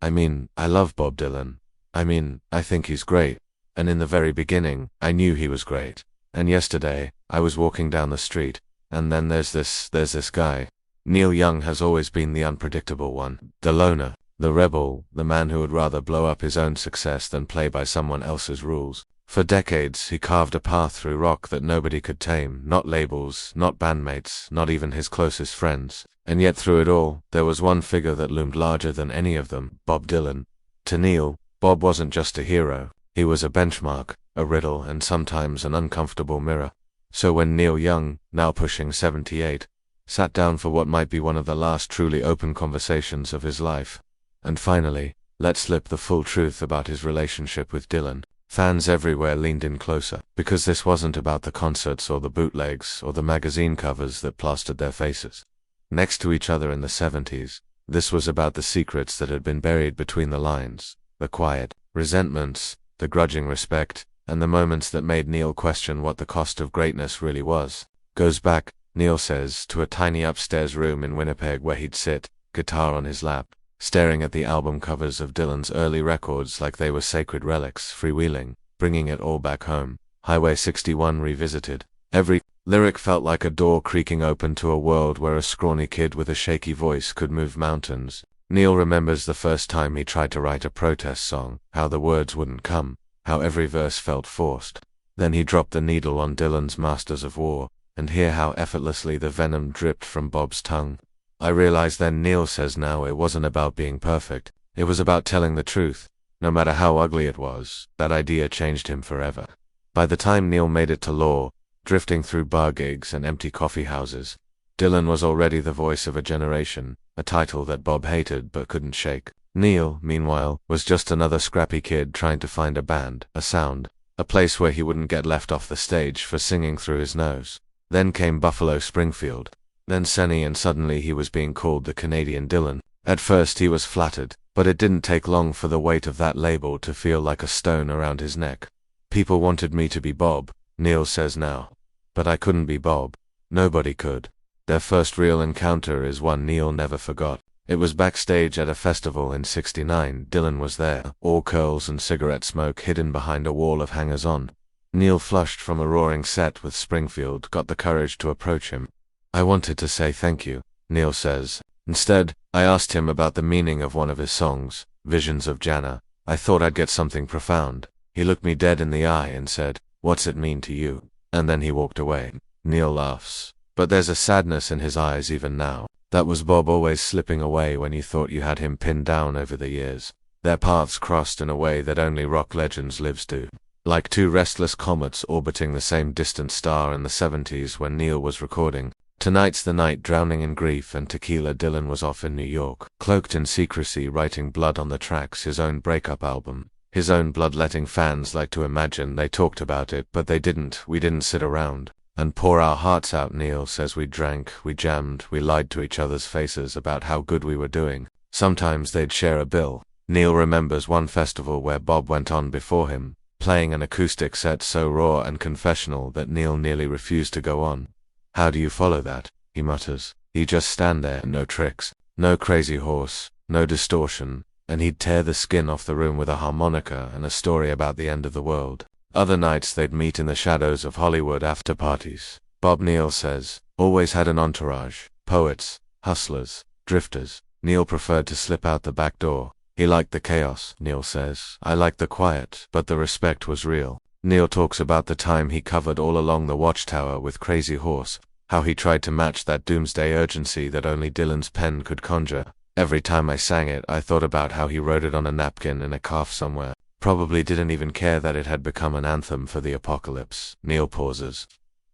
I mean, I love Bob Dylan. I mean, I think he's great. And in the very beginning, I knew he was great. And yesterday, I was walking down the street, and then there's this guy. Neil Young has always been the unpredictable one, the loner, the rebel, the man who would rather blow up his own success than play by someone else's rules. For decades, he carved a path through rock that nobody could tame, not labels, not bandmates, not even his closest friends. And yet through it all, there was one figure that loomed larger than any of them, Bob Dylan. To Neil, Bob wasn't just a hero. He was a benchmark, a riddle, and sometimes an uncomfortable mirror. So when Neil Young, now pushing 78, sat down for what might be one of the last truly open conversations of his life, and finally let slip the full truth about his relationship with Dylan, fans everywhere leaned in closer, because this wasn't about the concerts or the bootlegs or the magazine covers that plastered their faces next to each other in the 70s. This was about the secrets that had been buried between the lines, the quiet resentments, the grudging respect, and the moments that made Neil question what the cost of greatness really was. Goes back, Neil says, to a tiny upstairs room in Winnipeg where he'd sit, guitar on his lap, staring at the album covers of Dylan's early records like they were sacred relics, freewheeling, bringing it all back home. Highway 61 revisited. Every lyric felt like a door creaking open to a world where a scrawny kid with a shaky voice could move mountains. Neil remembers the first time he tried to write a protest song, how the words wouldn't come, how every verse felt forced. Then he dropped the needle on Dylan's Masters of War, and hear how effortlessly the venom dripped from Bob's tongue. I realized then, Neil says now, it wasn't about being perfect. It was about telling the truth. No matter how ugly it was, that idea changed him forever. By the time Neil made it to law, drifting through bar gigs and empty coffee houses, Dylan was already the voice of a generation, a title that Bob hated but couldn't shake. Neil, meanwhile, was just another scrappy kid trying to find a band, a sound, a place where he wouldn't get left off the stage for singing through his nose. Then came Buffalo Springfield, then Senny, and suddenly he was being called the Canadian Dylan. At first he was flattered, but it didn't take long for the weight of that label to feel like a stone around his neck. People wanted me to be Bob, Neil says now. But I couldn't be Bob. Nobody could. Their first real encounter is one Neil never forgot. It was backstage at a festival in '69. Dylan was there, all curls and cigarette smoke hidden behind a wall of hangers-on. Neil, flushed from a roaring set with Springfield, got the courage to approach him. I wanted to say thank you, Neil says. Instead, I asked him about the meaning of one of his songs, Visions of Jana. I thought I'd get something profound. He looked me dead in the eye and said, "What's it mean to you?" And then he walked away. Neil laughs. But there's a sadness in his eyes even now. That was Bob always slipping away when you thought you had him pinned down over the years. Their paths crossed in a way that only rock legends lives do. Like two restless comets orbiting the same distant star in the 70s when Neil was recording Tonight's the Night, drowning in grief and tequila. Dylan was off in New York, cloaked in secrecy, writing Blood on the Tracks, his own breakup album. His own bloodletting. Fans like to imagine they talked about it, but they didn't. We didn't sit around and pour our hearts out. Neil says we drank, we jammed, we lied to each other's faces about how good we were doing. Sometimes they'd share a bill. Neil remembers one festival where Bob went on before him, playing an acoustic set so raw and confessional that Neil nearly refused to go on. How do you follow that? He mutters. You just stand there, no tricks, no crazy horse, no distortion, and he'd tear the skin off the room with a harmonica and a story about the end of the world. Other nights they'd meet in the shadows of Hollywood after parties. Bob, Neil says, always had an entourage, poets, hustlers, drifters. Neil preferred to slip out the back door. He liked the chaos, Neil says. I liked the quiet, but the respect was real. Neil talks about the time he covered All Along the Watchtower with Crazy Horse, how he tried to match that doomsday urgency that only Dylan's pen could conjure. Every time I sang it, I thought about how he wrote it on a napkin in a calf somewhere. Probably didn't even care that it had become an anthem for the apocalypse. Neil pauses.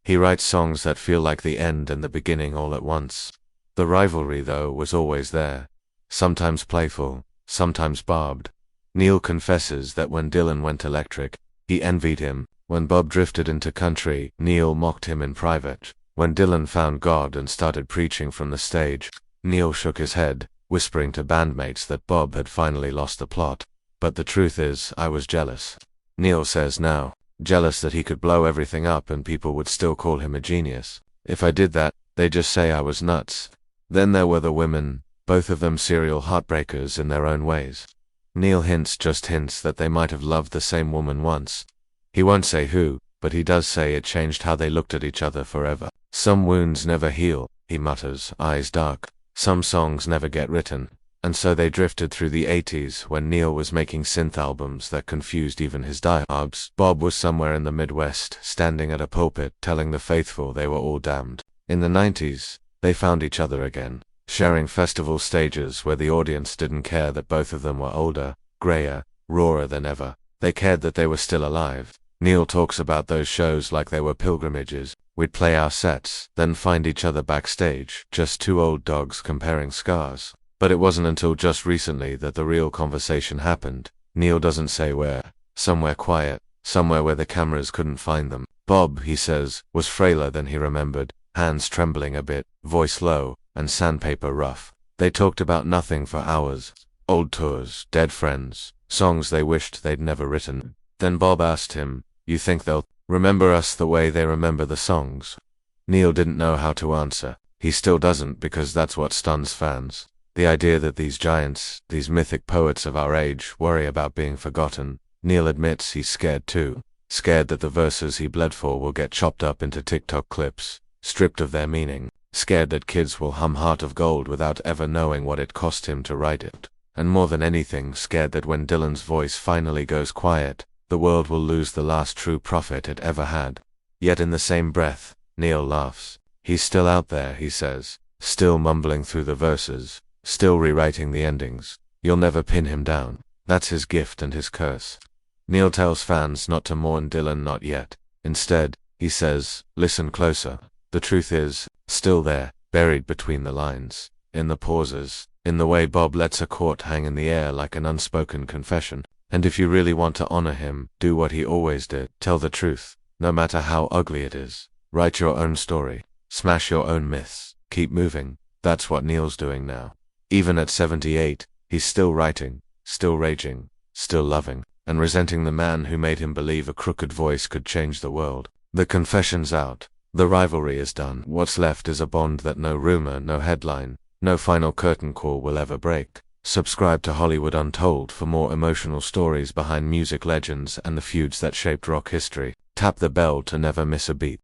He writes songs that feel like the end and the beginning all at once. The rivalry, though, was always there. Sometimes playful, sometimes barbed. Neil confesses that when Dylan went electric, he envied him. When Bob drifted into country, Neil mocked him in private. When Dylan found God and started preaching from the stage, Neil shook his head, whispering to bandmates that Bob had finally lost the plot. But the truth is, I was jealous. Neil says now, jealous that he could blow everything up and people would still call him a genius. If I did that, they'd just say I was nuts. Then there were the women, both of them serial heartbreakers in their own ways. Neil just hints that they might have loved the same woman once. He won't say who, but he does say it changed how they looked at each other forever. Some wounds never heal, he mutters, eyes dark. Some songs never get written. And so they drifted through the 80s when Neil was making synth albums that confused even his diehards. Bob was somewhere in the Midwest, standing at a pulpit telling the faithful they were all damned. In the 90s, they found each other again, sharing festival stages where the audience didn't care that both of them were older, grayer, rawer than ever. They cared that they were still alive. Neil talks about those shows like they were pilgrimages. We'd play our sets, then find each other backstage, just two old dogs comparing scars. But it wasn't until just recently that the real conversation happened. Neil doesn't say where. Somewhere quiet, somewhere where the cameras couldn't find them. Bob, he says, was frailer than he remembered, hands trembling a bit, voice low, and sandpaper rough. They talked about nothing for hours. Old tours, dead friends, songs they wished they'd never written. Then Bob asked him, "You think they'll remember us the way they remember the songs?" Neil didn't know how to answer. He still doesn't, because that's what stuns fans. The idea that these giants, these mythic poets of our age, worry about being forgotten. Neil admits he's scared too. Scared that the verses he bled for will get chopped up into TikTok clips, stripped of their meaning. Scared that kids will hum Heart of Gold without ever knowing what it cost him to write it. And more than anything, scared that when Dylan's voice finally goes quiet, the world will lose the last true prophet it ever had. Yet in the same breath, Neil laughs. He's still out there, he says, still mumbling through the verses, still rewriting the endings. You'll never pin him down. That's his gift and his curse. Neil tells fans not to mourn Dylan, not yet. Instead, he says, listen closer. The truth is, still there, buried between the lines, in the pauses, in the way Bob lets a chord hang in the air like an unspoken confession. And if you really want to honor him, do what he always did. Tell the truth, no matter how ugly it is. Write your own story. Smash your own myths. Keep moving. That's what Neil's doing now. Even at 78, he's still writing, still raging, still loving, and resenting the man who made him believe a crooked voice could change the world. The confession's out. The rivalry is done. What's left is a bond that no rumor, no headline, no final curtain call will ever break. Subscribe to Hollywood Untold for more emotional stories behind music legends and the feuds that shaped rock history. Tap the bell to never miss a beat.